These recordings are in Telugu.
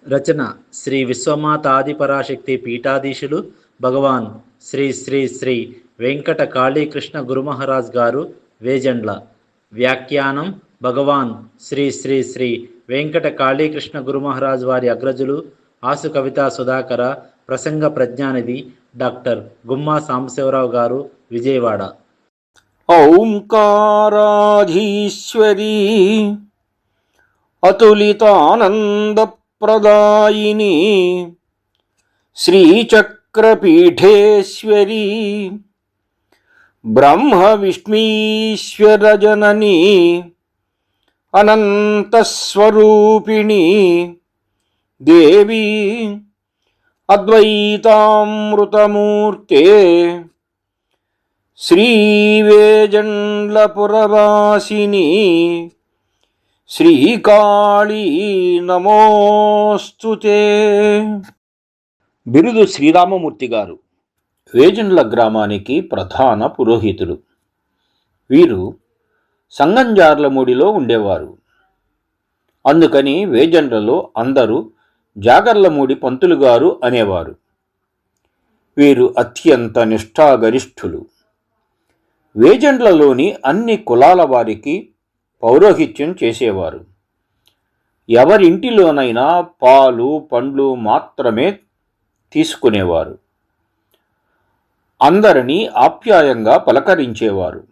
రచన శ్రీ విశ్వమాతాదిపరాశక్తి పీఠాధీశులు భగవాన్ శ్రీ శ్రీ శ్రీ వెంకట కాళీకృష్ణ గురుమహారాజ్ గారు వేజండ్ల. వ్యాఖ్యానం భగవాన్ శ్రీ శ్రీ శ్రీ వెంకట కాళీకృష్ణ గురుమహారాజ్ వారి అగ్రజులు ఆసు కవితా సుధాకర. ప్రసంగ ప్రజ్ఞానిధి డాక్టర్ గుమ్మా సాంబశివరావు గారు, విజయవాడ. ఓంకారాధీశ్వరీ అతులితానందప్రదాయిని శ్రీచక్రపీఠేశ్వరీ బ్రహ్మ విష్ణీశ్వరజననీ అనంతస్వరూపిణి దేవి అద్వైతామృతమూర్తే శ్రీవేజండ్లపురవాసిని శ్రీకాళీ నమోస్తుతే. బిరుదు శ్రీరామమూర్తి గారు వేజండ్ల గ్రామానికి ప్రధాన పురోహితులు. వీరు సంగంజార్లమూడిలో ఉండేవారు. అందుకని వేజండ్లలో అందరూ జాగర్లమూడి పంతులు గారు అనేవారు. వీరు అత్యంత నిష్ఠాగరిష్ఠులు. వేజండ్లలోని అన్ని కులాల వారికి పౌరోహిత్యం చేసేవారు. ఎవరింటిలోనైనా పాలు పండ్లు మాత్రమే తీసుకునేవారు. అందరినీ ఆప్యాయంగా పలకరించేవారు.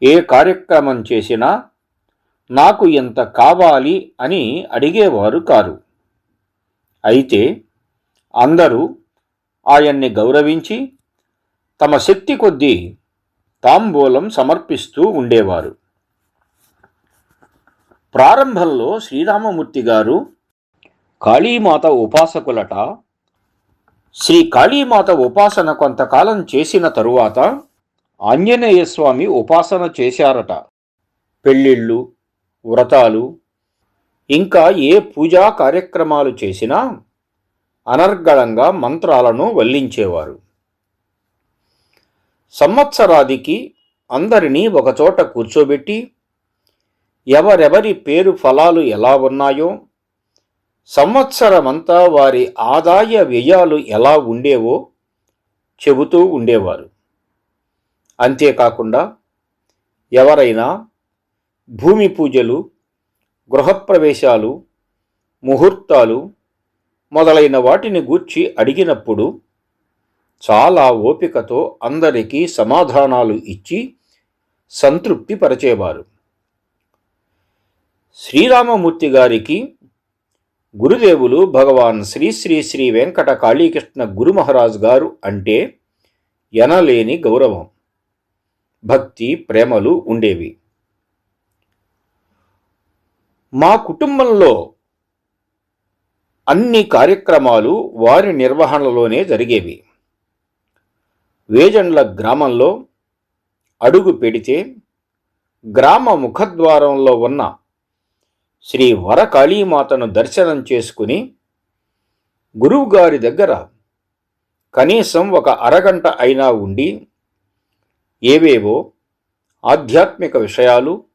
ఏ కార్యక్రమం చేసినా నాకు ఎంత కావాలి అని అడిగేవారు కారు. అయితే అందరూ ఆయన్ని గౌరవించి తమ శక్తి కొద్దీ తాంబూలం సమర్పిస్తూ ఉండేవారు. ప్రారంభంలో శ్రీరామమూర్తి గారు కాళీమాత ఉపాసకులట. శ్రీ కాళీమాత ఉపాసన కొంతకాలం చేసిన తరువాత ఆంజనేయస్వామి ఉపాసన చేశారట. పెళ్ళిళ్ళు, వ్రతాలు, ఇంకా ఏ పూజా కార్యక్రమాలు చేసినా అనర్గళంగా మంత్రాలను వల్లించేవారు. సంవత్సరాదికి అందరినీ ఒకచోట కూర్చోబెట్టి ఎవరెవరి పేరు ఫలాలు ఎలా ఉన్నాయో, సంవత్సరమంతా వారి ఆదాయ వ్యయాలు ఎలా ఉండేవో చెబుతూ ఉండేవారు. అంతేకాకుండా ఎవరైనా భూమి పూజలు, గృహప్రవేశాలు, ముహూర్తాలు మొదలైన వాటిని గూర్చి అడిగినప్పుడు చాలా ఓపికతో అందరికీ సమాధానాలు ఇచ్చి సంతృప్తి పరిచేవారు. శ్రీరామమూర్తి గారికి గురుదేవులు భగవాన్ శ్రీ శ్రీ శ్రీ వెంకట కాళీకృష్ణ గురుమహారాజ్ గారు అంటే ఎనలేని గౌరవం, భక్తి, ప్రేమలు ఉండేవి. మా కుటుంబంలో అన్ని కార్యక్రమాలు వారి నిర్వహణలోనే జరిగేవి. వేజండ్ల గ్రామంలో అడుగు పెడితే గ్రామ ముఖద్వారంలో ఉన్న శ్రీ వరకాళీమాతను దర్శనం చేసుకుని గురువుగారి దగ్గర కనీసం ఒక అరగంట అయినా ఉండి ఏవేవో ఆధ్యాత్మిక విషయాలు,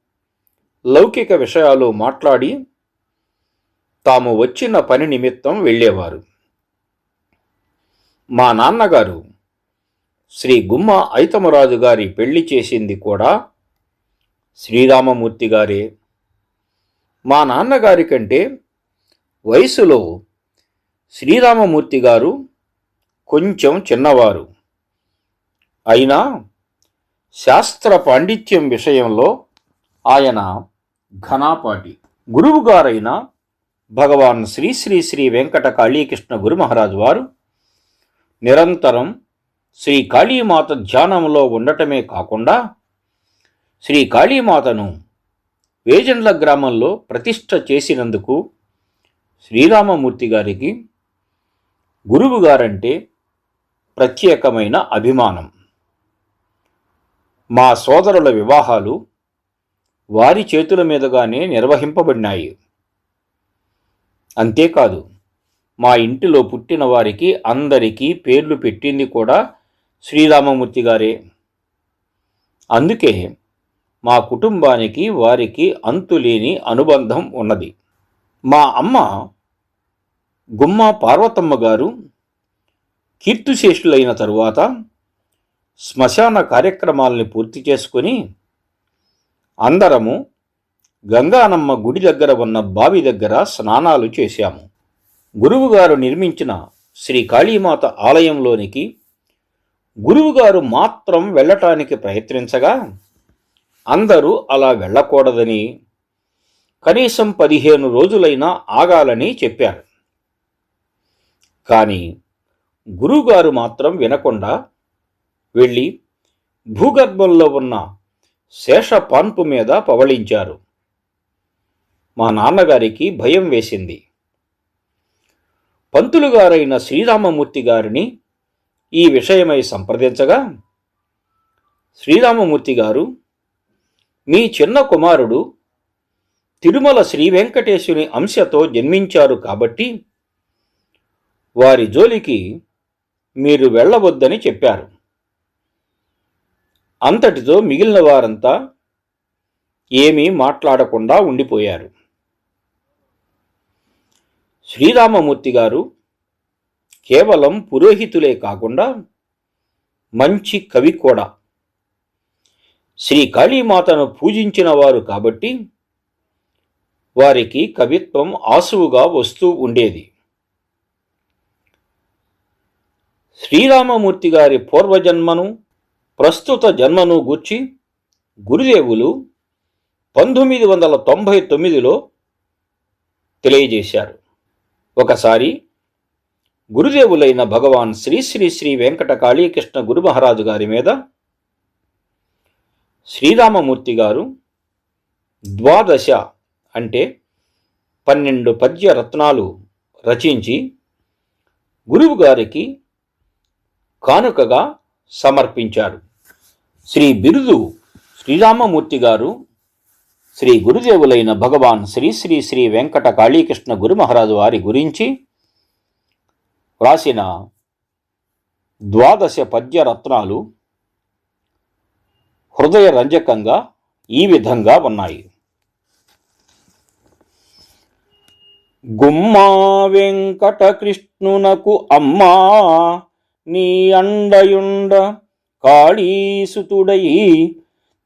లౌకిక విషయాలు మాట్లాడి తాము వచ్చిన పని నిమిత్తం వెళ్ళేవారు. మా నాన్నగారు శ్రీ గుమ్మ ఐతమరాజు గారి పెళ్లి చేసింది కూడా శ్రీరామమూర్తి గారే. మా నాన్నగారి కంటే వయసులో శ్రీరామమూర్తి గారు కొంచెం చిన్నవారు. అయినా శాస్త్ర పాండిత్యం విషయంలో ఆయన ఘనాపాటి. గురువుగారైన భగవాన్ శ్రీ శ్రీ శ్రీ వెంకట కాళీకృష్ణ గురుమహారాజు వారు నిరంతరం శ్రీ కాళీమాత ధ్యానంలో ఉండటమే కాకుండా శ్రీ కాళీమాతను వేజండ్ల గ్రామంలో ప్రతిష్ఠ చేసినందుకు శ్రీరామమూర్తి గారికి గురువుగారంటే ప్రత్యేకమైన అభిమానం. మా సోదరుల వివాహాలు వారి చేతుల మీదుగానే నిర్వహింపబడినాయి. అంతేకాదు మా ఇంటిలో పుట్టిన వారికి అందరికీ పేర్లు పెట్టింది కూడా శ్రీరామమూర్తి గారే. అందుకే మా కుటుంబానికి వారికి అంతులేని అనుబంధం ఉన్నది. మా అమ్మ గుమ్మ పార్వతమ్మ గారు కీర్తిశేషులైన తరువాత శ్మశాన కార్యక్రమాల్ని పూర్తి చేసుకుని అందరము గంగానమ్మ గుడి దగ్గర ఉన్న బావి దగ్గర స్నానాలు చేశాము. గురువుగారు నిర్మించిన శ్రీ కాళీమాత ఆలయంలోనికి గురువుగారు మాత్రం వెళ్ళటానికి ప్రయత్నించగా అందరూ అలా వెళ్ళకూడదని, కనీసం 15 రోజులైనా ఆగాలని చెప్పారు. కానీ గురువుగారు మాత్రం వినకుండా వెళ్ళి భూగర్భంలో ఉన్న శేషపాన్పు మీద పవళించారు. మా నాన్నగారికి భయం వేసింది. పంతులుగారైన శ్రీరామమూర్తి గారిని ఈ విషయమై సంప్రదించగా, శ్రీరామమూర్తి గారు, మీ చిన్న కుమారుడు తిరుమల శ్రీ వెంకటేశుని అంశతో జన్మించారు కాబట్టి వారి జోలికి మీరు వెళ్ళవద్దని చెప్పారు. అంతటితో మిగిలిన వారంతా ఏమీ మాట్లాడకుండా ఉండిపోయారు. శ్రీరామమూర్తి గారు కేవలం పురోహితులే కాకుండా మంచి కవి కూడా. శ్రీ కాళీమాతను పూజించిన వారు కాబట్టి వారికి కవిత్వం ఆసువుగా వస్తూ ఉండేది. శ్రీరామమూర్తి గారి పూర్వజన్మను ప్రస్తుత జన్మను గూర్చి గురుదేవులు 1999లో తెలియజేశారు. ఒకసారి గురుదేవులైన భగవాన్ శ్రీ శ్రీ శ్రీ వెంకట కాళీకృష్ణ గురు మహారాజు గారి మీద శ్రీరామమూర్తి గారు 12 అంటే 12 పద్య రత్నాలు రచించి గురువు గారికి కానుకగా సమర్పించారు. శ్రీ బిరుదు శ్రీరామమూర్తి గారు శ్రీ గురుదేవులైన భగవాన్ శ్రీ శ్రీ శ్రీ వెంకట కాళీకృష్ణ గురు మహారాజు వారి గురించి వ్రాసిన 12 పద్య రత్నాలు హృదయ రంజకంగా ఈ విధంగా ఉన్నాయి. గుమ్మా వెంకట కృష్ణునకు అమ్మా నీ అండయుండ కాళీసుతుడై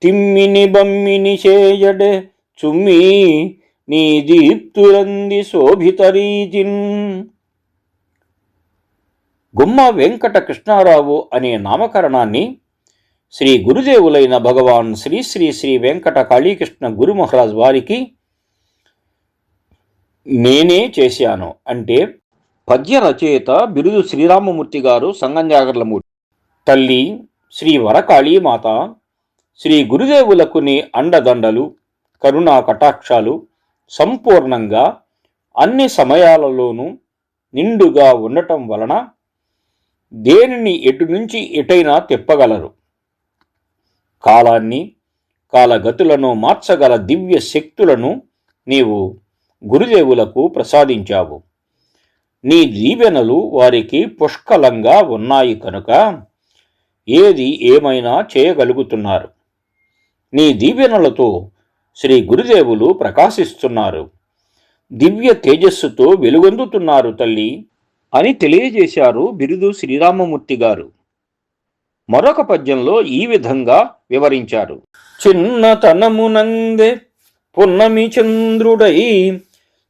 తిమ్మిని బమ్మిని చేయడే చుమ్మి నీ దీప్తురంది శోభితరీజిన్. గుమ్మ వెంకట కృష్ణారావు అనే నామకరణాన్ని శ్రీ గురుదేవులైన భగవాన్ శ్రీ శ్రీ శ్రీ వెంకట కాళీకృష్ణ గురు మహారాజ్ వారికి నేనే చేశాను అంటే పద్య రచయిత బిరుదు శ్రీరామమూర్తి గారు సంగంజాగర్లమూర్తి. తల్లి శ్రీ వరకాళీమాత శ్రీ గురుదేవులకు నీ అండదండలు కరుణా కటాక్షాలు సంపూర్ణంగా అన్ని సమయాలలోనూ నిండుగా ఉండటం వలన దేనిని ఎటు నుంచి ఎటైనా తిప్పగలరు. కాలాన్ని కాలగతులను మార్చగల దివ్య శక్తులను నీవు గురుదేవులకు ప్రసాదించావు. నీ దీవెనలు వారికి పుష్కలంగా ఉన్నాయి కనుక ఏది ఏమైనా చేయగలుగుతున్నారు. నీ దీవెనలతో శ్రీ గురుదేవులు ప్రకాశిస్తున్నారు, దివ్య తేజస్సుతో వెలుగొందుతున్నారు తల్లి అని తెలియజేశారు బిరుదు శ్రీరామమూర్తి గారు. మరొక పద్యంలో ఈ విధంగా వివరించారు. చిన్నతనమునందే పున్నమి చంద్రుడై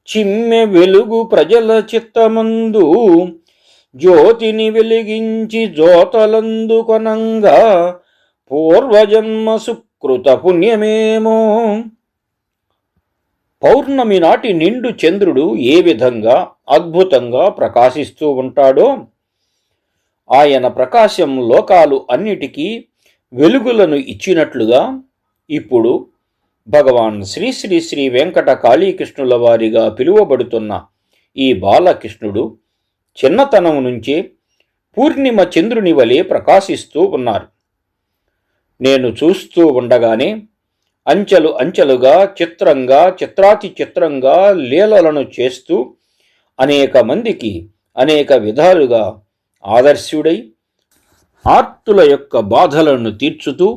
చిమ్మె వెలుగు ప్రజల చిత్తమందు జ్యోతిని వెలిగించి జోతలందుకొనంగా పూర్వజన్మ సుకృత పుణ్యమేమో. పౌర్ణమి నాటి నిండు చంద్రుడు ఏ విధంగా అద్భుతంగా ప్రకాశిస్తూ ఉంటాడో ఆయన ప్రకాశం లోకాలు అన్నిటికీ వెలుగులను ఇచ్చినట్లుగా ఇప్పుడు భగవాన్ శ్రీ శ్రీ శ్రీ వెంకట కాళీకృష్ణుల వారిగా పిలువబడుతున్న ఈ బాలకృష్ణుడు చిన్నతనం నుంచే పూర్ణిమ చంద్రుని వలె ప్రకాశిస్తూ ఉన్నారు. నేను చూస్తూ ఉండగానే అంచెలు అంచెలుగా చిత్రంగా చిత్రాతి చిత్రంగా లీలలను చేస్తూ అనేక మందికి అనేక విధాలుగా ఆదర్శుడై ఆర్తుల యొక్క బాధలను తీర్చుతూ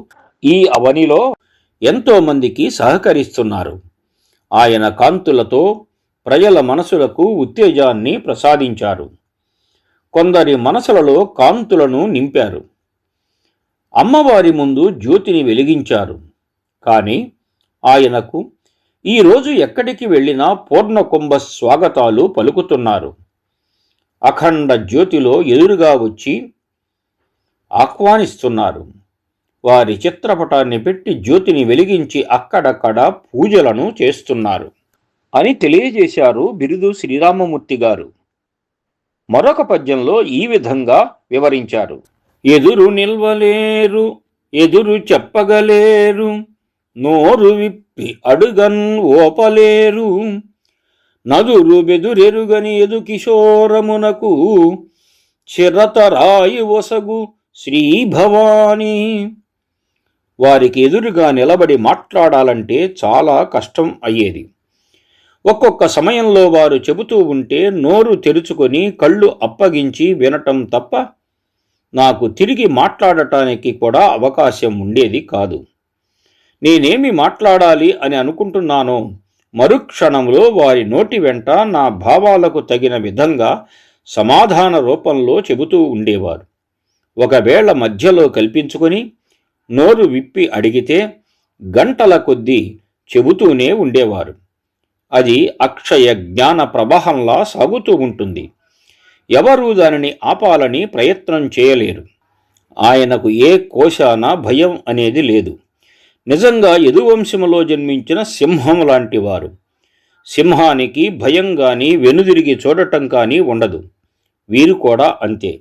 ఈ అవనిలో ఎంతో మందికి సహకరిస్తున్నారు. ఆయన కాంతులతో ప్రజల మనసులకు ఉత్తేజాన్ని ప్రసాదించారు. కొందరి మనసులలో కాంతులను నింపారు. అమ్మవారి ముందు జ్యోతిని వెలిగించారు. కానీ ఆయనకు ఈరోజు ఎక్కడికి వెళ్ళినా పూర్ణకుంభ స్వాగతాలు పలుకుతున్నారు. అఖండ జ్యోతిలో ఎదురుగా వచ్చి ఆహ్వానిస్తున్నారు. వారి చిత్రపటాన్ని పెట్టి జ్యోతిని వెలిగించి అక్కడక్కడ పూజలను చేస్తున్నారు అని తెలియజేశారు బిరుదు శ్రీరామమూర్తి గారు. మరొక పద్యంలో ఈ విధంగా వివరించారు. ఎదురు నిల్వలేరు, ఎదురు చెప్పగలేరు, నోరు విప్పి అడుగన్ ఓపలేరు, నదురు బెదురెరుగని ఎదు కిశోరమునకు చిరతరాయి ఒసగు శ్రీ భవానీ. వారికి ఎదురుగా నిలబడి మాట్లాడాలంటే చాలా కష్టం అయ్యేది. ఒక్కొక్క సమయంలో వారు చెబుతూ ఉంటే నోరు తెరుచుకొని కళ్ళు అప్పగించి వినటం తప్ప నాకు తిరిగి మాట్లాడటానికి కూడా అవకాశం ఉండేది కాదు. నేనేమి మాట్లాడాలి అని అనుకుంటున్నానో మరుక్షణంలో వారి నోటి వెంట నా భావాలకు తగిన విధంగా సమాధాన రూపంలో చెబుతూ ఉండేవారు. ఒకవేళ మధ్యలో కల్పించుకొని నోరు విప్పి అడిగితే గంటల కొద్దీ చెబుతూనే ఉండేవారు. అది అక్షయ జ్ఞాన ప్రవాహంలా సాగుతూ ఉంటుంది. ఎవరూ దానిని ఆపాలని ప్రయత్నం చేయలేరు. ఆయనకు ఏ కోశాన భయం అనేది లేదు. నిజంగా యదువంశములో జన్మించిన సింహం లాంటి వారు. సింహానికి భయం కానీ వెనుదిరిగి చూడటం కానీ ఉండదు. వీరు కూడా అంతే.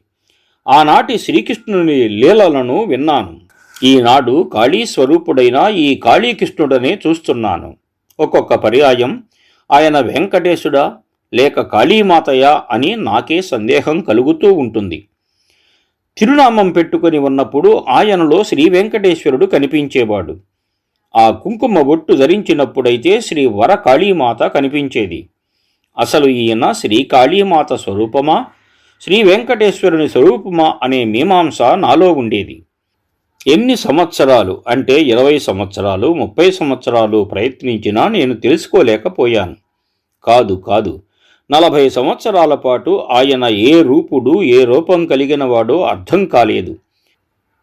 ఆనాటి శ్రీకృష్ణుని లీలలను విన్నాను. ఈనాడు కాళీ స్వరూపుడైన ఈ కాళీకృష్ణుడనే చూస్తున్నాను. ఒక్కొక్క పర్యాయం ఆయన వెంకటేశుడా లేక కాళీమాతయా అని నాకే సందేహం కలుగుతూ ఉంటుంది. తిరునామం పెట్టుకొని ఉన్నప్పుడు ఆయనలో శ్రీ వెంకటేశ్వరుడు కనిపించేవాడు. ఆ కుంకుమ బొట్టు ధరించినప్పుడైతే శ్రీ వర కాళీమాత కనిపించేది. అసలు ఈయన శ్రీ కాళీమాత స్వరూపమా శ్రీ వెంకటేశ్వరుని స్వరూపమా అనే మీమాంస నాలో ఉండేది. ఎన్ని సంవత్సరాలు అంటే 20 సంవత్సరాలు 30 సంవత్సరాలు ప్రయత్నించినా నేను తెలుసుకోలేకపోయాను. కాదు 40 సంవత్సరాల పాటు ఆయన ఏ రూపుడు ఏ రూపం కలిగిన వాడో అర్థం కాలేదు.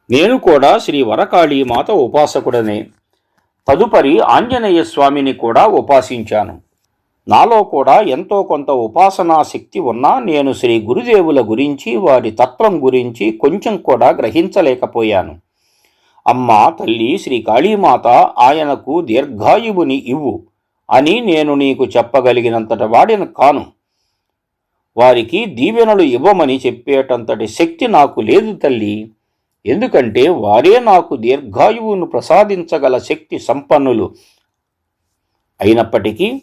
నేను కూడా శ్రీ వరకాళీమాత ఉపాసకుడనే. తదుపరి ఆంజనేయ స్వామిని కూడా ఉపాసించాను. నాలో కూడా ఎంతో కొంత ఉపాసనా శక్తి ఉన్నా నేను శ్రీ గురుదేవుల గురించి వారి తత్వం గురించి కొంచెం కూడా గ్రహించలేకపోయాను. అమ్మా తల్లి శ్రీ కాళీమాత ఆయనకు దీర్ఘాయువుని ఇవ్వు అని నేను నీకు చెప్పగలిగినంతటి వాడిని కాను. వారికి దీవెనలు ఇవ్వమని చెప్పేటంతటి శక్తి నాకు లేదు తల్లి. ఎందుకంటే వారే నాకు దీర్ఘాయువును ప్రసాదించగల శక్తి సంపన్నులు. అయినప్పటికీ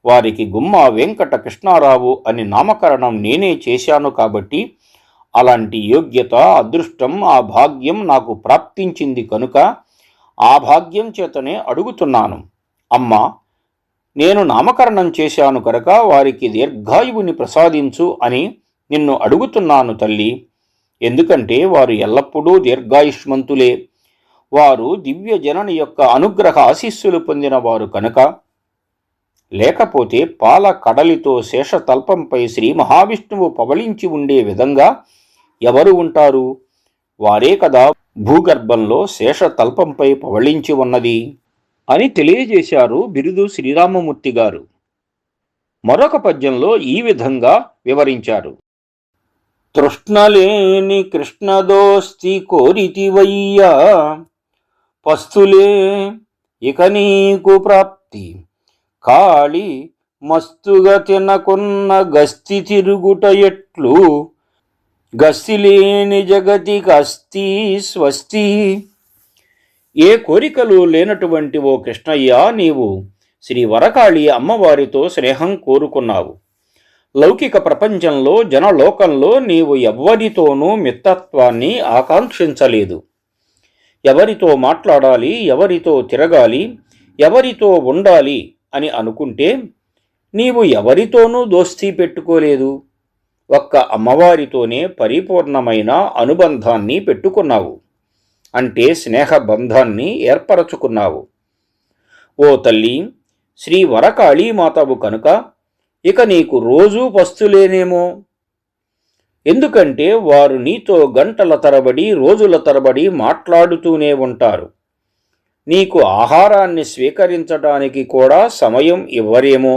వారికి గుమ్మ వెంకట కృష్ణారావు అని నామకరణం నేనే చేశాను కాబట్టి అలాంటి యోగ్యత అదృష్టం ఆ భాగ్యం నాకు ప్రాప్తించింది కనుక ఆ భాగ్యం చేతనే అడుగుతున్నాను. అమ్మా నేను నామకరణం చేశాను కనుక వారికి దీర్ఘాయువుని ప్రసాదించు అని నిన్ను అడుగుతున్నాను తల్లి. ఎందుకంటే వారు ఎల్లప్పుడూ దీర్ఘాయుష్మంతులే. వారు దివ్య జనని యొక్క అనుగ్రహ ఆశీస్సులు పొందిన వారు కనుక. లేకపోతే పాల కడలితో శేషతల్పంపై శ్రీ మహావిష్ణువు పవళించి ఉండే విధంగా ఎవరు ఉంటారు? వారే కదా భూగర్భంలో శేషతల్పంపై పవళించి ఉన్నది అని తెలియజేశారు బిరుదు శ్రీరామమూర్తి గారు. మరొక పద్యంలో ఈ విధంగా వివరించారు. తృష్ణలేని కృష్ణదోస్తి కోరితివయ్యా, పస్తులే ఇక నీకు ప్రాప్తి, కాళి మస్తుగా తినకున్న గస్తి తిరుగుట ఎట్లు, గస్తిలేని జగతి కస్తి స్వస్తి. ఏ కోరికలు లేనటువంటి ఓ కృష్ణయ్య, నీవు శ్రీ వరకాళి అమ్మవారితో స్నేహం కోరుకున్నావు. లౌకిక ప్రపంచంలో జనలోకంలో నీవు ఎవ్వరితోనూ మిత్రత్వాన్ని ఆకాంక్షించలేదు. ఎవరితో మాట్లాడాలి, ఎవరితో తిరగాలి, ఎవరితో ఉండాలి అని అనుకుంటే నీవు ఎవరితోనూ దోస్తీ పెట్టుకోలేదు. ఒక్క అమ్మవారితోనే పరిపూర్ణమైన అనుబంధాన్ని పెట్టుకున్నావు. అంటే స్నేహబంధాన్ని ఏర్పరచుకున్నావు. ఓ తల్లి, శ్రీ వరకాళీమాతవు కనుక ఇక నీకు రోజూ పస్తులేనేమో. ఎందుకంటే వారు నీతో గంటల తరబడి రోజుల తరబడి మాట్లాడుతూనే ఉంటారు. నీకు ఆహారాన్ని స్వీకరించడానికి కూడా సమయం ఇవ్వరేమో.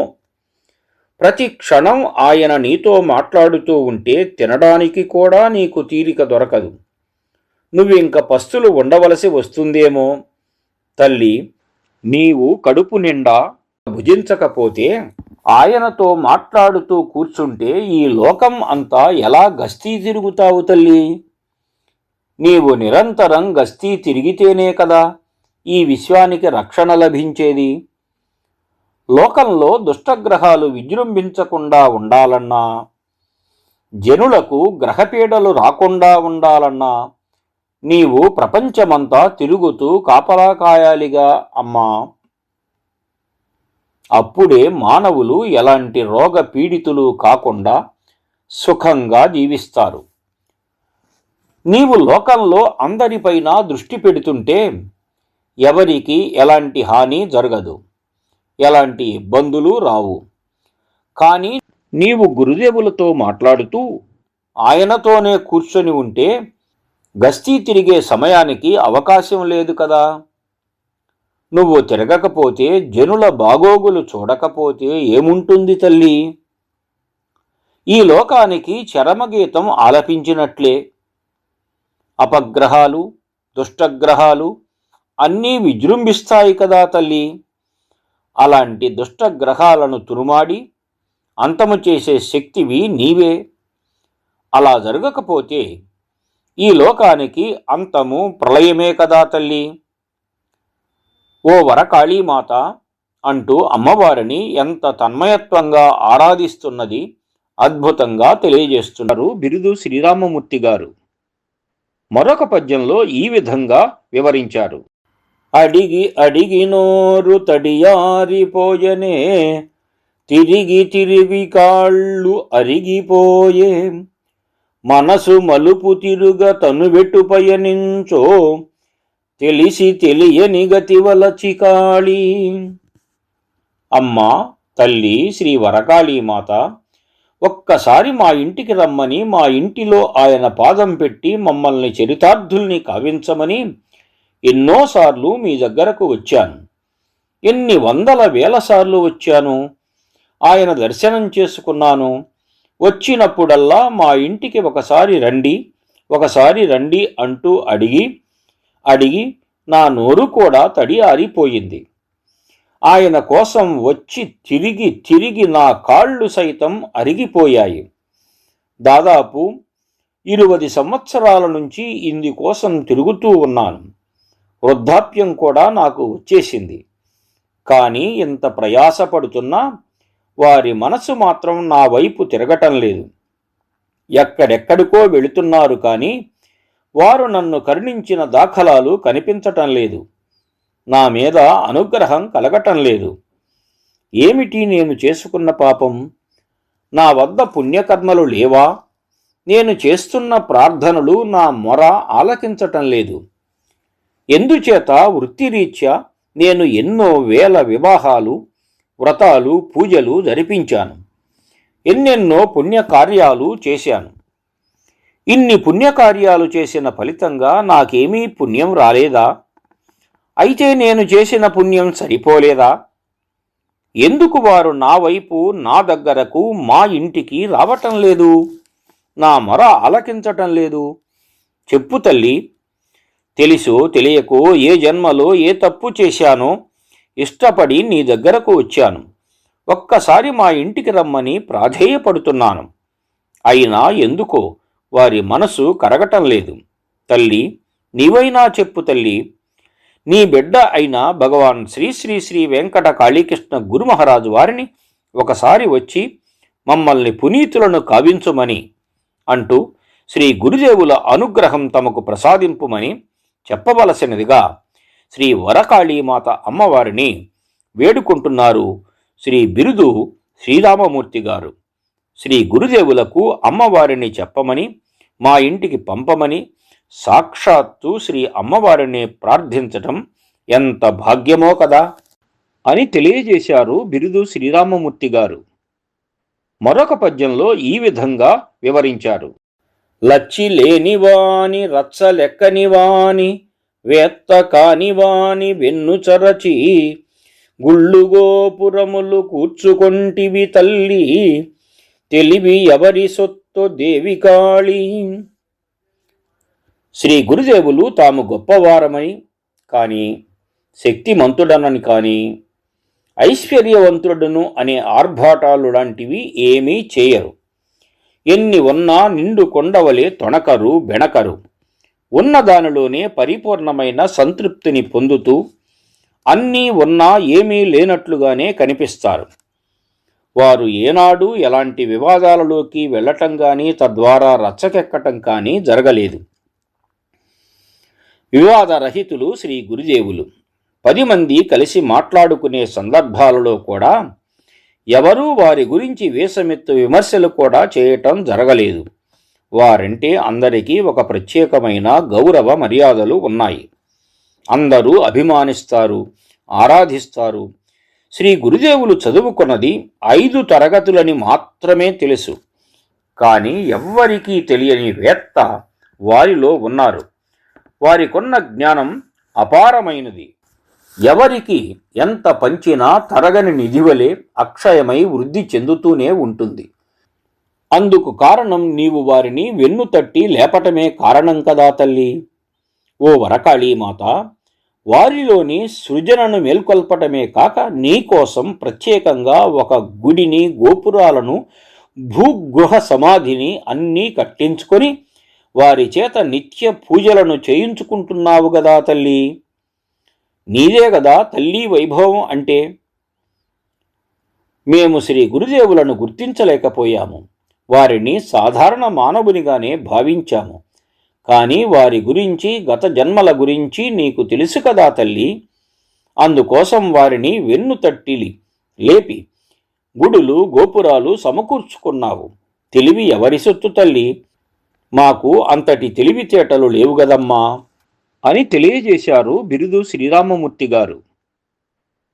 ప్రతి క్షణం ఆయన నీతో మాట్లాడుతూ ఉంటే తినడానికి కూడా నీకు తీరిక దొరకదు. నువ్వింక పస్తులు ఉండవలసి వస్తుందేమో. తల్లి, నీవు కడుపు నిండా భుజించకపోతే ఆయనతో మాట్లాడుతూ కూర్చుంటే ఈ లోకం అంతా ఎలా గస్తీ తిరుగుతావు తల్లి? నీవు నిరంతరం గస్తీ తిరిగితేనే కదా ఈ విశ్వానికి రక్షణ లభించేది. లోకంలో దుష్టగ్రహాలు విజృంభించకుండా ఉండాలన్నా, జనులకు గ్రహపీడలు రాకుండా ఉండాలన్నా నీవు ప్రపంచమంతా తిరుగుతూ కాపలా కాయాలిగా అమ్మా. అప్పుడే మానవులు ఎలాంటి రోగ పీడితులు కాకుండా సుఖంగా జీవిస్తారు. నీవు లోకంలో అందరిపైన దృష్టి పెడుతుంటే ఎవరికి ఎలాంటి హాని జరగదు, ఎలాంటి ఇబ్బందులు రావు. కానీ నీవు గురుదేవులతో మాట్లాడుతూ ఆయనతోనే కూర్చొని ఉంటే గస్తీ తిరిగే సమయానికి అవకాశం లేదు కదా. నువ్వు తిరగకపోతే, జనుల బాగోగులు చూడకపోతే ఏముంటుంది తల్లి? ఈ లోకానికి చరమగీతం ఆలపించినట్లే అపగ్రహాలు, దుష్టగ్రహాలు అన్నీ విజృంభిస్తాయి కదా తల్లి. అలాంటి దుష్టగ్రహాలను తురుమాడి అంతము చేసే శక్తివి నీవే. అలా జరగకపోతే ఈ లోకానికి అంతము ప్రళయమే కదా తల్లి. ఓ వరకాళీమాత అంటూ అమ్మవారిని ఎంత తన్మయత్వంగా ఆరాధిస్తున్నది అద్భుతంగా తెలియజేస్తున్నారు బిరుదు శ్రీరామమూర్తి గారు. మరొక పద్యంలో ఈ విధంగా వివరించారు. అడిగి అడిగి నోరు తడియారిపోయనే, తిరిగి తిరిగి కాళ్ళు అరిగిపోయే, మనసు మలుపు తిరుగ తనువెట్టు పయనించో, తెలిసి తెలియని గతివల చికాళి. అమ్మా తల్లి శ్రీ వరకాళీమాత, ఒక్కసారి మా ఇంటికి రమ్మని, మా ఇంటిలో ఆయన పాదం పెట్టి మమ్మల్ని చరితార్థుల్ని కావించమని ఎన్నోసార్లు మీ దగ్గరకు వచ్చాను. ఎన్ని వందల వేల సార్లు వచ్చాను. ఆయన దర్శనం చేసుకున్నాను. వచ్చినప్పుడల్లా మా ఇంటికి ఒకసారి రండి అంటూ అడిగి నా నోరు కూడా తడి ఆరిపోయింది. ఆయన కోసం వచ్చి తిరిగి తిరిగి నా కాళ్ళు సైతం అరిగిపోయాయి. దాదాపు 20 సంవత్సరాల నుంచి ఇందుకోసం తిరుగుతూ ఉన్నాను. వృద్ధాప్యం కూడా నాకు వచ్చేసింది. కానీ ఇంత ప్రయాసపడుతున్నా వారి మనసు మాత్రం నా వైపు తిరగటం లేదు. ఎక్కడెక్కడికో వెళుతున్నారు కానీ వారు నన్ను కరుణించిన దాఖలాలు కనిపించటం లేదు. నా మీద అనుగ్రహం కలగటం లేదు. ఏమిటి నేను చేసుకున్న పాపం? నా వద్ద పుణ్యకర్మలు లేవా? నేను చేస్తున్న ప్రార్థనలు నా మొర ఆలకించటం లేదు. ఎందుచేత వృత్తిరీత్యా నేను ఎన్నో వేల వివాహాలు, వ్రతాలు, పూజలు జరిపించాను. ఎన్నెన్నో పుణ్యకార్యాలు చేశాను. ఇన్ని పుణ్యకార్యాలు చేసిన ఫలితంగా నాకేమీ పుణ్యం రాలేదా? అయితే నేను చేసిన పుణ్యం సరిపోలేదా? ఎందుకు వారు నా వైపు, నా దగ్గరకు, మా ఇంటికి రావటం లేదు? నా మొర ఆలకించటం లేదు? చెప్పు తల్లి. తెలుసో తెలియకో ఏ జన్మలో ఏ తప్పు చేశానో ఇష్టపడి నీ దగ్గరకు వచ్చాను. ఒక్కసారి మా ఇంటికి రమ్మని ప్రాధేయపడుతున్నాను. అయినా ఎందుకో వారి మనసు కరగటం లేదు. తల్లి, నీవైనా చెప్పు తల్లి. నీ బిడ్డ అయిన భగవాన్ శ్రీ శ్రీ శ్రీ వెంకట కాళీకృష్ణ గురుమహారాజు వారిని ఒకసారి వచ్చి మమ్మల్ని పునీతులను కావించుమని అంటూ శ్రీ గురుదేవుల అనుగ్రహం తమకు ప్రసాదింపుమని చెప్పవలసినదిగా శ్రీ వరకాళీమాత అమ్మవారిని వేడుకుంటున్నారు శ్రీ బిరుదు శ్రీరామమూర్తి గారు. శ్రీ గురుదేవులకు అమ్మవారిని చెప్పమని, మా ఇంటికి పంపమని సాక్షాత్తు శ్రీ అమ్మవారిని ప్రార్థించటం ఎంత భాగ్యమో కదా అని తెలియజేశారు బిరుదు శ్రీరామమూర్తి గారు. మరొక పద్యంలో ఈ విధంగా వివరించారు. లచ్చి లేనివాని రచ్చలెక్కనివాని వేత్త కానివాని వెన్నుచరచి గుళ్ళుగోపురములు కూర్చుకొంటివి తల్లి తెలివి ఎవరి సొత్తు దేవికాళి. శ్రీ గురుదేవులు తాము గొప్పవారమని కానీ, శక్తిమంతుడనని కానీ, ఐశ్వర్యవంతుడను అనే ఆర్భాటాలు లాంటివి ఏమీ చేయరు. ఎన్ని ఉన్నా నిండు కొండవలే తొణకరు, బెణకరు. ఉన్న దానిలోనే పరిపూర్ణమైన సంతృప్తిని పొందుతూ అన్నీ ఉన్నా ఏమీ లేనట్లుగానే కనిపిస్తారు. వారు ఏనాడు ఎలాంటి వివాదాలలోకి వెళ్ళటం కానీ, తద్వారా రచ్చకెక్కటం కానీ జరగలేదు. వివాదరహితులు శ్రీ గురుదేవులు. 10 మంది కలిసి మాట్లాడుకునే సందర్భాలలో కూడా ఎవరూ వారి గురించి వేసమెత్తు విమర్శలు కూడా చేయటం జరగలేదు. వారంటే అందరికీ ఒక ప్రత్యేకమైన గౌరవ మర్యాదలు ఉన్నాయి. అందరూ అభిమానిస్తారు, ఆరాధిస్తారు. శ్రీ గురుదేవులు చదువుకున్నది 5 తరగతులని మాత్రమే తెలుసు. కానీ ఎవ్వరికీ తెలియని వేత్త వారిలో ఉన్నారు. వారికున్న జ్ఞానం అపారమైనది. ఎవరికి ఎంత పంచినా తరగని నిధివలే అక్షయమై వృద్ధి చెందుతూనే ఉంటుంది. అందుకు కారణం నీవు వారిని వెన్నుతట్టి లేపటమే కారణం కదా తల్లి. ఓ వరకాళీమాత, వారిలోని సృజనను మేల్కొల్పటమే కాక నీకోసం ప్రత్యేకంగా ఒక గుడిని, గోపురాలను, భూగృహ సమాధిని అన్నీ కట్టించుకొని వారి చేత నిత్య పూజలను చేయించుకుంటున్నావు గదా తల్లి. నీదే గదా తల్లి వైభవం అంటే. మేము శ్రీ గురుదేవులను గుర్తించలేకపోయాము. వారిని సాధారణ మానవునిగానే భావించాము. కానీ వారి గురించి, గత జన్మల గురించి నీకు తెలుసు కదా తల్లి. అందుకోసం వారిని వెన్నుతట్టిలి లేపి గుడులు, గోపురాలు సమకూర్చుకున్నావు. తెలివి ఎవరి సొత్తు తల్లి. మాకు అంతటి తెలివితేటలు లేవు గదమ్మా అని తెలియజేశారు బిరుదు శ్రీరామమూర్తి గారు.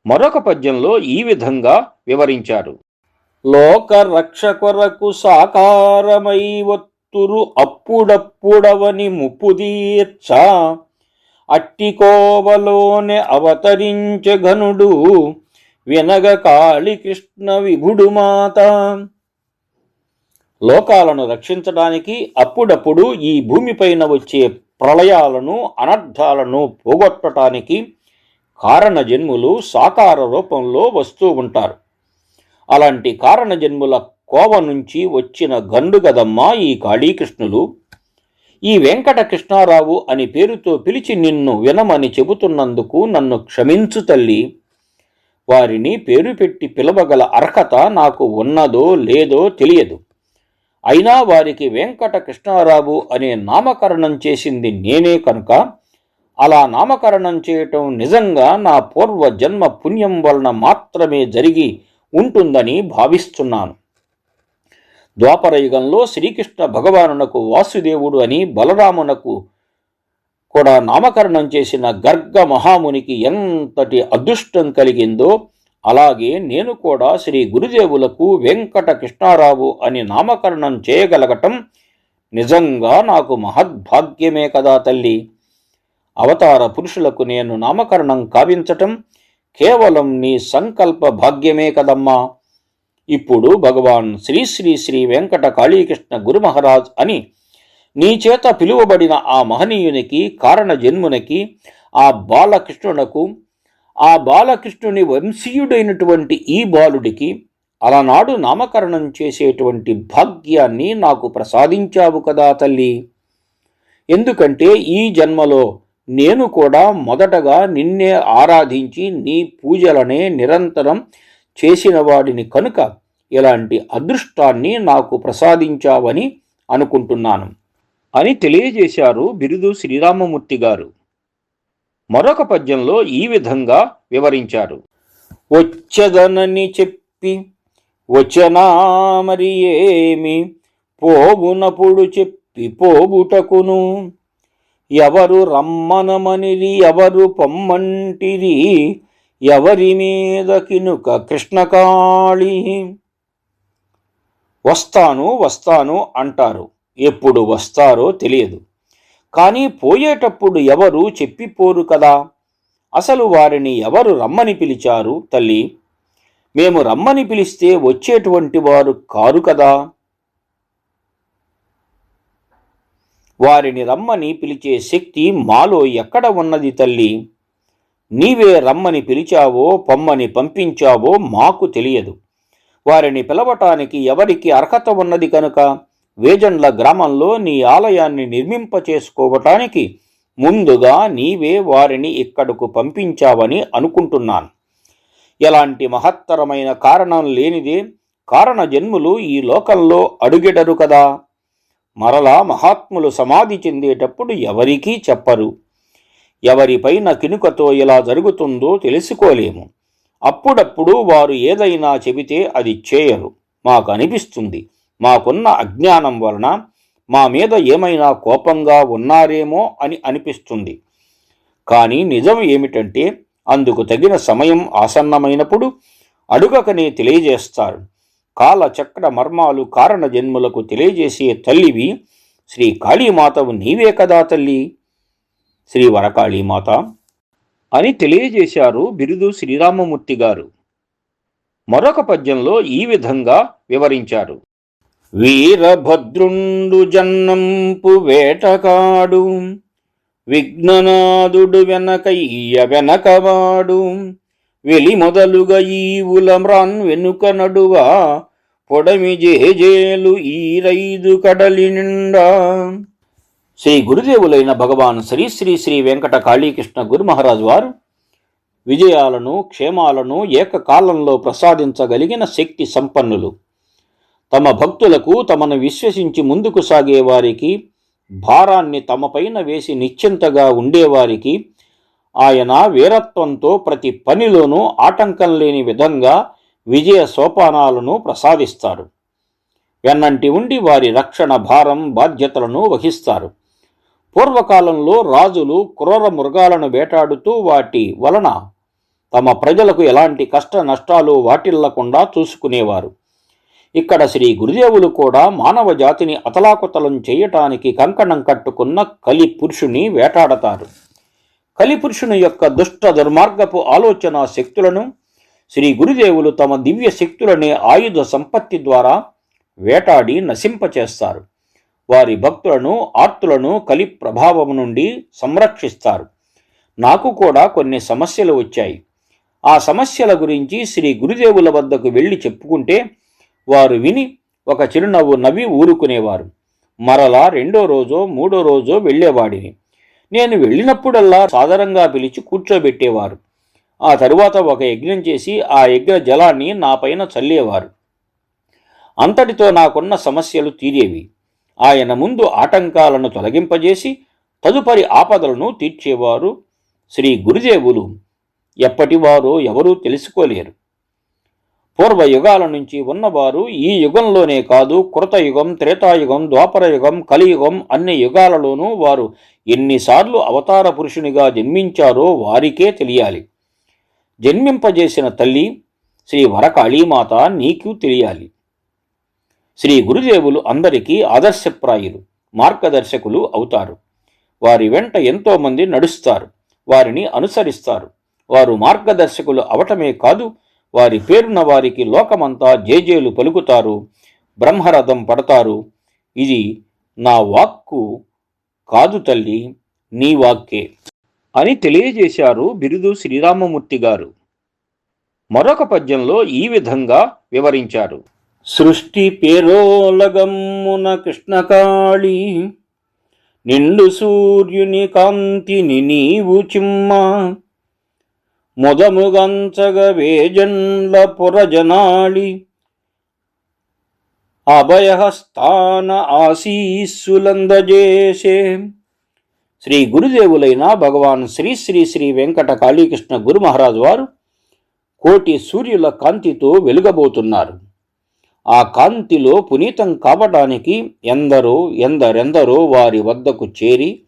మరొక పద్యంలో ఈ విధంగా వివరించారు. లోక రక్ష కొరకు సాకారమై ఒత్తురు అప్పుడప్పుడవని ముప్పు తీర్చ అట్టి కోవలోనే అవతరించే ఘనుడు వినగ కాళీకృష్ణ విభుడు మాత. లోకాలను రక్షించడానికి అప్పుడప్పుడు ఈ భూమిపైన వచ్చే ప్రళయాలను, అనర్థాలను పోగొట్టడానికి కారణజన్ములు సాకార రూపంలో వస్తూ ఉంటారు. అలాంటి కారణజన్ముల కోవ నుంచి వచ్చిన గండు గదమ్మా ఈ కాళీకృష్ణులు. ఈ వెంకట కృష్ణారావు అని పేరుతో పిలిచి నిన్ను వినమని చెబుతున్నందుకు నన్ను క్షమించు తల్లి. వారిని పేరు పెట్టి పిలవగల అర్హత నాకు ఉన్నదో లేదో తెలియదు. అయినా వారికి వెంకట కృష్ణారావు అనే నామకరణం చేసింది నేనే కనుక అలా నామకరణం చేయటం నిజంగా నా పూర్వ జన్మ పుణ్యం వలన మాత్రమే జరిగి ఉంటుందని భావిస్తున్నాను. ద్వాపరయుగంలో శ్రీకృష్ణ భగవానునకు వాసుదేవుడు అని, బలరామునకు కూడా నామకరణం చేసిన గర్గ మహామునికి ఎంతటి అదృష్టం కలిగిందో అలాగే నేను కూడా శ్రీ గురుదేవులకు వెంకట కృష్ణారావు అని నామకరణం చేయగలగటం నిజంగా నాకు మహద్భాగ్యమే కదా తల్లి. అవతార పురుషులకు నేను నామకరణం కావించటం కేవలం నీ సంకల్ప భాగ్యమే కదమ్మా. ఇప్పుడు భగవాన్ శ్రీ శ్రీ శ్రీ వెంకట కాళీకృష్ణ గురుమహారాజ్ అని నీ చేత పిలువబడిన ఆ మహనీయునికి, కారణ జన్మునికి, ఆ బాలకృష్ణునకు, ఆ బాలకృష్ణుని వంశీయుడైనటువంటి ఈ బాలుడికి అలనాడు నామకరణం చేసేటువంటి భాగ్యాన్ని నాకు ప్రసాదించావు కదా తల్లి. ఎందుకంటే ఈ జన్మలో నేను కూడా మొదటగా నిన్నే ఆరాధించి నీ పూజలనే నిరంతరం చేసిన వాడిని కనుక ఇలాంటి అదృష్టాన్ని నాకు ప్రసాదించావని అనుకుంటున్నాను అని తెలియజేశారు బిరుదు శ్రీరామమూర్తి గారు. మరొక పద్యంలో ఈ విధంగా వివరించారు. వచ్చదనని చెప్పి వచనా మరి ఏమి పోవునప్పుడు చెప్పి పోవుటకును ఎవరు రమ్మనమనిరి ఎవరు పొమ్మంటిరి ఎవరి మీద కినుక కృష్ణకాళి. వస్తాను వస్తాను అంటారు, ఎప్పుడు వస్తారో తెలియదు. కానీ పోయేటప్పుడు ఎవరు చెప్పిపోరు కదా. అసలు వారిని ఎవరు రమ్మని పిలిచారు తల్లి? మేము రమ్మని పిలిస్తే వచ్చేటువంటి వారు కారు కదా. వారిని రమ్మని పిలిచే శక్తి మాలో ఎక్కడ ఉన్నది తల్లి? నీవే రమ్మని పిలిచావో పొమ్మని పంపించావో మాకు తెలియదు. వారిని పిలవటానికి ఎవరికి అర్హత ఉన్నది కనుక వేజండ్ల గ్రామంలో నీ ఆలయాన్ని నిర్మింపచేసుకోవటానికి ముందుగా నీవే వారిని ఇక్కడకు పంపించావని అనుకుంటున్నాను. ఎలాంటి మహత్తరమైన కారణం లేనిదే కారణ జన్ములు ఈ లోకంలో అడుగెడరు కదా. మరలా మహాత్ములు సమాధి చెందేటప్పుడు ఎవరికీ చెప్పరు. ఎవరిపైన కినుకతో ఎలా జరుగుతుందో తెలుసుకోలేము. అప్పుడప్పుడు వారు ఏదైనా చెబితే అది చేయరు. మాకు అనిపిస్తుంది మాకున్న అజ్ఞానం వలన మా మీద ఏమైనా కోపంగా ఉన్నారేమో అని అనిపిస్తుంది. కానీ నిజం ఏమిటంటే అందుకు తగిన సమయం ఆసన్నమైనప్పుడు అడుగకనే తెలియజేస్తారు. కాలచక్ర మర్మాలు కారణ జన్ములకు తెలియజేసే తల్లివి శ్రీ కాళీమాతవు నీవే కదా తల్లి, శ్రీ వరకాళీమాత అని తెలియజేశారు బిరుదు శ్రీరామమూర్తి గారు. మరొక పద్యంలో ఈ విధంగా వివరించారు. వీరభద్రుండు జన్నంపు వేటకాడు, విఘ్ననాథుడు వెనకయ్య వెనకవాడు, వెలి మొదలుగా ఈవుల మ్రాన్ వెనుక నడువా, పొడమి జేజేలు ఈ రైదు కడలి నిండా. శ్రీ గురుదేవులైన భగవాన్ శ్రీ శ్రీ శ్రీ వెంకట కాళీకృష్ణ గురు మహారాజు వారు విజయాలను క్షేమాలను ఏకకాలంలో ప్రసాదించగలిగిన శక్తి సంపన్నులు. తమ భక్తులకు తమను విశ్వసించి ముందుకు సాగే వారికి భారాన్ని తమపైన వేసి నిశ్చింతగా ఉండేవారికి ఆయన వీరత్వంతో ప్రతి పనిలోనూ ఆటంకం లేని విధంగా విజయ సోపానాలను ప్రసాదిస్తారు. వెన్నంటి ఉండి వారి రక్షణ భారం బాధ్యతలను వహిస్తారు. పూర్వకాలంలో రాజులు క్రూర మృగాలను వేటాడుతూ వాటి వలన తమ ప్రజలకు ఎలాంటి కష్ట నష్టాలు వాటిల్లకుండా చూసుకునేవారు. ఇక్కడ శ్రీ గురుదేవులు కూడా మానవ జాతిని అతలాకుతలం చేయటానికి కంకణం కట్టుకున్న కలిపురుషుని వేటాడతారు. కలిపురుషుని యొక్క దుష్ట దుర్మార్గపు ఆలోచన శక్తులను శ్రీ గురుదేవులు తమ దివ్య శక్తులనే ఆయుధ సంపత్తి ద్వారా వేటాడి నశింపచేస్తారు. వారి భక్తులను ఆర్తులను కలి ప్రభావం నుండి సంరక్షిస్తారు. నాకు కూడా కొన్ని సమస్యలు వచ్చాయి. ఆ సమస్యల గురించి శ్రీ గురుదేవుల వద్దకు వెళ్ళి చెప్పుకుంటే వారు విని ఒక చిరునవ్వు నవ్వి ఊరుకునేవారు. మరలా రెండో రోజో మూడో రోజో వెళ్ళేవాడిని. నేను వెళ్ళినప్పుడల్లా సాదరంగా పిలిచి కూర్చోబెట్టేవారు. ఆ తరువాత ఒక యజ్ఞం చేసి ఆ యజ్ఞ జలాన్ని నా పైన చల్లేవారు. అంతటితో నాకున్న సమస్యలు తీరేవి. ఆయన ముందు ఆటంకాలను తొలగింపజేసి తదుపరి ఆపదలను తీర్చేవారు శ్రీ గురుదేవులు. ఎప్పటివారో ఎవరూ తెలుసుకోలేరు. పూర్వయుగాల నుంచి ఉన్నవారు ఈ యుగంలోనే కాదు, కృతయుగం, త్రేతాయుగం, ద్వాపరయుగం, కలియుగం అన్ని యుగాలలోనూ వారు ఎన్నిసార్లు అవతార పురుషునిగా జన్మించారో వారికే తెలియాలి. జన్మింపజేసిన తల్లి శ్రీ వరకాళీమాత నీకు తెలియాలి. శ్రీ గురుదేవులు అందరికీ ఆదర్శప్రాయులు, మార్గదర్శకులు అవుతారు. వారి వెంట ఎంతోమంది నడుస్తారు, వారిని అనుసరిస్తారు. వారు మార్గదర్శకులు అవటమే కాదు, వారి పేరున్న వారికి లోకమంతా జేజేలు పలుకుతారు, బ్రహ్మరథం పడతారు. ఇది నా వాక్కు కాదు తల్లి, నీ వాక్కే అని తెలియజేశారు బిరుదు శ్రీరామమూర్తి గారు. మరొక పద్యంలో ఈ విధంగా వివరించారు. సృష్టి పేరోలగమ్మున కృష్ణకాళి, నిండు సూర్యుని కాంతిని నీవు చిమ్మ, మొదముగంచగ వేజండ్ల పురజనాళి, అభయహస్థాన ఆశీస్సులందజేసే. శ్రీ గురుదేవులైన భగవాన్ శ్రీ శ్రీ శ్రీ వెంకట కాళీకృష్ణ గురు మహారాజు వారు కోటి సూర్యుల కాంతితో వెలుగబోతున్నారు. ఆ కాంతిలో పునీతం కావడానికి ఎందరెందరో వారి వద్దకు చేరి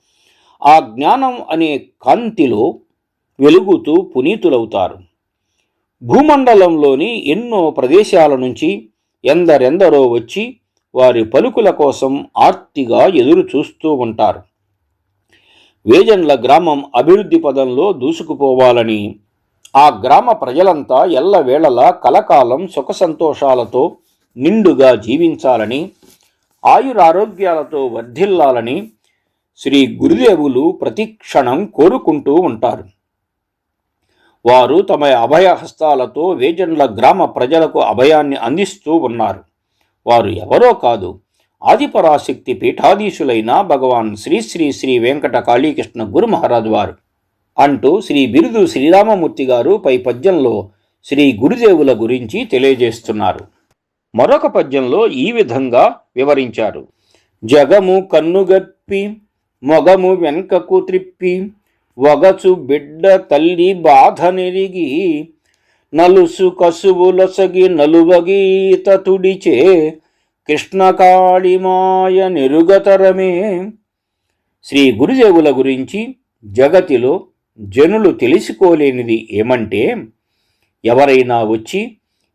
ఆ జ్ఞానం అనే కాంతిలో వెలుగుతూ పునీతులవుతారు. భూమండలంలోని ఎన్నో ప్రదేశాల నుంచి ఎందరెందరో వచ్చి వారి పలుకుల కోసం ఆర్తిగా ఎదురు చూస్తూ ఉంటారు. వేజండ్ల గ్రామం అభివృద్ధి పదంలో దూసుకుపోవాలని, ఆ గ్రామ ప్రజలంతా ఎల్లవేళలా కలకాలం సుఖ సంతోషాలతో నిండుగా జీవించాలని, ఆయురారోగ్యాలతో వర్ధిల్లాలని శ్రీ గురుదేవులు ప్రతిక్షణం కోరుకుంటూ ఉంటారు. వారు తమ అభయహస్తాలతో వేజండ్ల గ్రామ ప్రజలకు అభయాన్ని అందిస్తూ ఉన్నారు. వారు ఎవరో కాదు, ఆదిపరాశక్తి పీఠాధీశులైన భగవాన్ శ్రీ శ్రీ శ్రీ వెంకట కాళీకృష్ణ గురు మహారాజ్ వారు అంటూ శ్రీ బిరుదు శ్రీరామమూర్తి గారు పై పద్యంలో శ్రీ గురుదేవుల గురించి తెలియజేస్తున్నారు. మరొక పద్యంలో ఈ విధంగా వివరించారు. జగము కన్నుగప్పి మొగము వెంకకు త్రిప్పి వగచు బిడ్డ తల్లి బాధ నెరిగి నలుసు కసువులొసగి నలువగీత తుడిచే కృష్ణకాళిమాయ నెరుగతరమే. శ్రీ గురుదేవుల గురించి జగతిలో జనులు తెలుసుకోలేనిది ఏమంటే, ఎవరైనా వచ్చి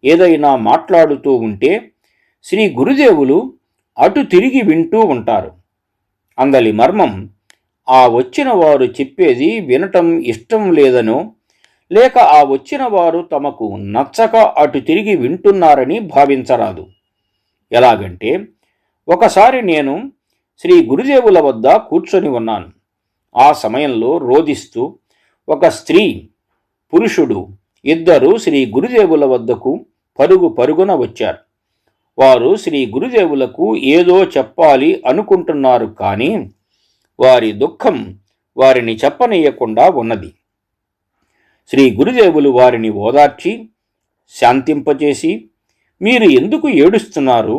ఏదైనా మాట్లాడుతూ ఉంటే శ్రీ గురుదేవులు అటు తిరిగి వింటూ ఉంటారు. అందలి మర్మం ఆ వచ్చిన వారు చెప్పేది వినటం ఇష్టం లేదనో, లేక ఆ వచ్చిన వారు తమకు నచ్చక అటు తిరిగి వింటున్నారని భావించరాదు. ఎలాగంటే, ఒకసారి నేను శ్రీ గురుదేవుల వద్ద కూర్చొని ఉన్నాను. ఆ సమయంలో రోదిస్తూ ఒక స్త్రీ, పురుషుడు ఇద్దరు శ్రీ గురుదేవుల వద్దకు పరుగున వచ్చారు. వారు శ్రీ గురుదేవులకు ఏదో చెప్పాలి అనుకుంటున్నారు, కానీ వారి దుఃఖం వారిని చెప్పనీయకుండా ఉన్నది. శ్రీ గురుదేవులు వారిని ఓదార్చి శాంతింపచేసి, మీరు ఎందుకు ఏడుస్తున్నారు,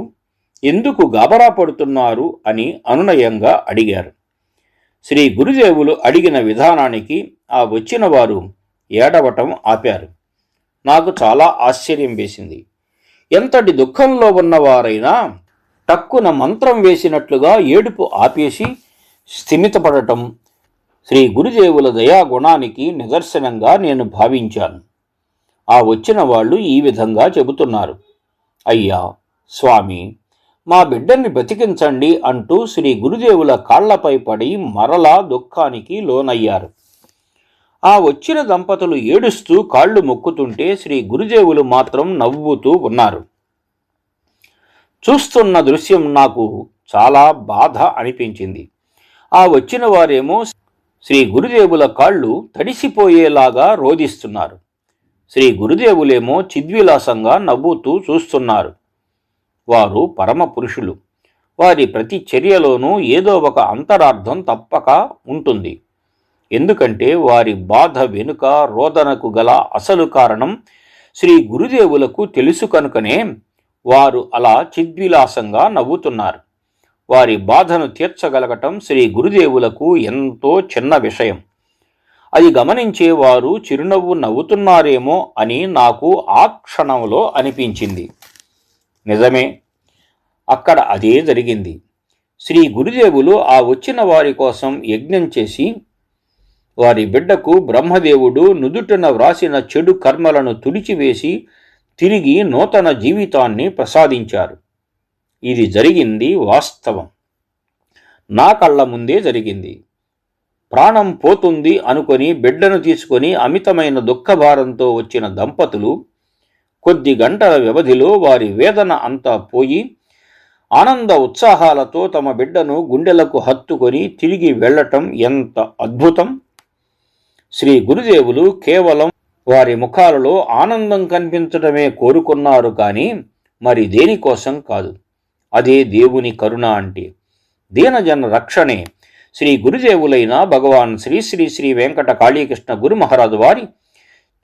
ఎందుకు గాబరా పడుతున్నారు అని అనునయంగా అడిగారు. శ్రీ గురుదేవులు అడిగిన విధానానికి ఆ వచ్చిన వారు ఏడవటం ఆపారు. నాకు చాలా ఆశ్చర్యం వేసింది. ఎంతటి దుఃఖంలో ఉన్నవారైనా టక్కున మంత్రం వేసినట్లుగా ఏడుపు ఆపేసి స్థిమితపడటం శ్రీ గురుదేవుల దయాగుణానికి నిదర్శనంగా నేను భావించాను. ఆ వచ్చిన వాళ్ళు ఈ విధంగా చెబుతున్నారు. అయ్యా స్వామి, మా బిడ్డని బతికించండి అంటూ శ్రీ గురుదేవుల కాళ్లపై పడి మరలా దుఃఖానికి లోనయ్యారు. ఆ వచ్చిన దంపతులు ఏడుస్తూ కాళ్ళు మొక్కుతుంటే శ్రీ గురుదేవులు మాత్రం నవ్వుతూ ఉన్నారు. చూస్తున్న దృశ్యం నాకు చాలా బాధ అనిపించింది. ఆ వచ్చిన వారేమో శ్రీ గురుదేవుల కాళ్ళు తడిసిపోయేలాగా రోదిస్తున్నారు. శ్రీ గురుదేవులేమో చిద్విలాసంగా నవ్వుతూ చూస్తున్నారు. వారు పరమ పురుషులు. వారి ప్రతి చర్యలోనూ ఏదో ఒక అంతరార్థం తప్పక ఉంటుంది. ఎందుకంటే వారి బాధ వెనుక రోదనకు గల అసలు కారణం శ్రీ గురుదేవులకు తెలుసు కనుకనే వారు అలా చిద్విలాసంగా నవ్వుతున్నారు. వారి బాధను తీర్చగలగటం శ్రీ గురుదేవులకు ఎంతో చిన్న విషయం. అది గమనించే వారు చిరునవ్వు నవ్వుతున్నారేమో అని నాకు ఆ క్షణంలో అనిపించింది. నిజమే, అక్కడ అదే జరిగింది. శ్రీ గురుదేవులు ఆ వచ్చిన వారి కోసం యజ్ఞం చేసి వారి బిడ్డకు బ్రహ్మదేవుడు నుదుటన వ్రాసిన చెడు కర్మలను తుడిచివేసి తిరిగి నూతన జీవితాన్ని ప్రసాదించారు. ఇది జరిగింది వాస్తవం. నా కళ్ళ ముందే జరిగింది. ప్రాణం పోతుంది అనుకొని బిడ్డను తీసుకొని అమితమైన దుఃఖభారంతో వచ్చిన దంపతులు కొద్ది గంటల వ్యవధిలో వారి వేదన అంతా పోయి ఆనంద ఉత్సాహాలతో తమ బిడ్డను గుండెలకు హత్తుకొని తిరిగి వెళ్ళటం ఎంత అద్భుతం! శ్రీ గురుదేవులు కేవలం వారి ముఖాలలో ఆనందం కనిపించడమే కోరుకున్నారు, కానీ మరి దేనికోసం కాదు. అదే దేవుని కరుణ అంటే. దీనజన రక్షణే శ్రీ గురుదేవులైన భగవాన్ శ్రీ శ్రీ శ్రీ వెంకట కాళీకృష్ణ గురు మహారాజు వారి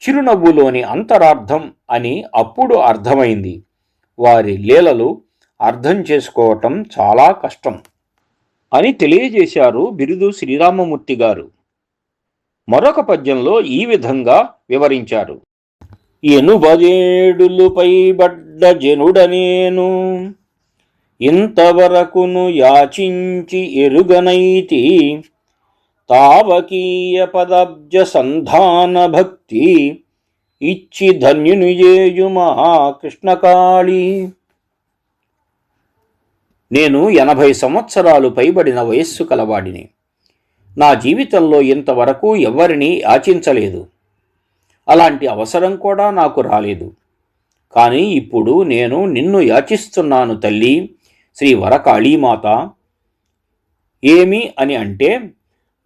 చిరునవ్వులోని అంతరార్థం అని అప్పుడు అర్థమైంది. వారి లీలలు అర్థం చేసుకోవటం చాలా కష్టం అని తెలియజేశారు బిరుదు శ్రీరామమూర్తి గారు. మరొక పద్యంలో ఈ విధంగా వివరించారు. ఎనుబదేడులు పైబడ్డ జనుడనేను ఇంతవరకును యాచించి ఎరుగనైతి తావకీయ పదబ్జ సంధాన భక్తి ఇచ్చి ధన్యుని చేయుమా కృష్ణకాళి. నేను 80 సంవత్సరాలు పైబడిన వయస్సు కలవాడిని. నా జీవితంలో ఇంతవరకు ఎవ్వరినీ యాచించలేదు. అలాంటి అవసరం కూడా నాకు రాలేదు. కానీ ఇప్పుడు నేను నిన్ను యాచిస్తున్నాను తల్లి, శ్రీ వరకాళీమాత. ఏమి అని అంటే,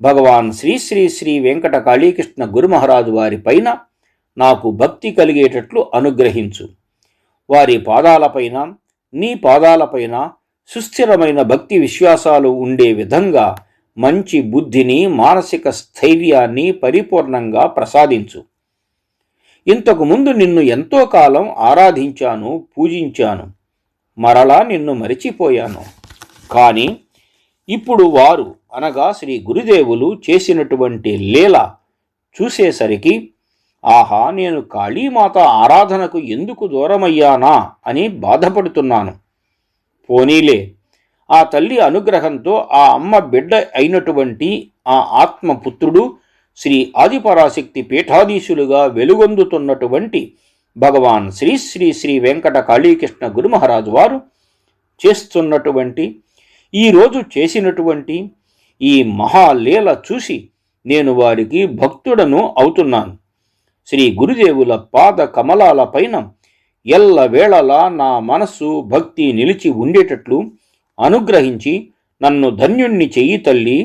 భగవాన్ శ్రీ శ్రీ శ్రీ వెంకట కాళీకృష్ణ గురుమహారాజు వారి పైన నాకు భక్తి కలిగేటట్లు అనుగ్రహించు. వారి పాదాలపైన, నీ పాదాలపైన సుస్థిరమైన భక్తి విశ్వాసాలు ఉండే విధంగా మంచి బుద్ధిని, మానసిక స్థైర్యాన్ని పరిపూర్ణంగా ప్రసాదించు. ఇంతకు ముందు నిన్ను ఎంతో కాలం ఆరాధించాను, పూజించాను. మరలా నిన్ను మరిచిపోయాను. కానీ ఇప్పుడు వారు అనగా శ్రీ గురుదేవులు చేసినటువంటి లీల చూసేసరికి, ఆహా, నేను కాళీమాత ఆరాధనకు ఎందుకు దూరమయ్యానా అని బాధపడుతున్నాను. పోనీలే, ఆ తల్లి అనుగ్రహంతో ఆ అమ్మ బిడ్డ అయినటువంటి ఆ ఆత్మపుత్రుడు శ్రీ ఆదిపరాశక్తి పీఠాధీశులుగా వెలుగొందుతున్నటువంటి భగవాన్ శ్రీ శ్రీ శ్రీ వెంకట కాళీకృష్ణ గురుమహారాజు వారు చేస్తున్నటువంటి, ఈరోజు చేసినటువంటి ఈ మహాలీల చూసి నేను వారికి భక్తుడను అవుతున్నాను. శ్రీ గురుదేవుల పాద కమలాల పైన ఎల్లవేళలా నా మనస్సు, భక్తి నిలిచి ఉండేటట్లు అనుగ్రహించి నన్ను ధన్యుణ్ణి చెయ్యి తల్లి,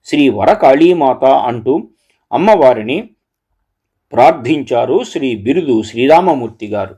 శ్రీ వరకాళీమాత అంటూ అమ్మవారిని ప్రార్థించారు శ్రీ బిరుదు శ్రీరామమూర్తి గారు.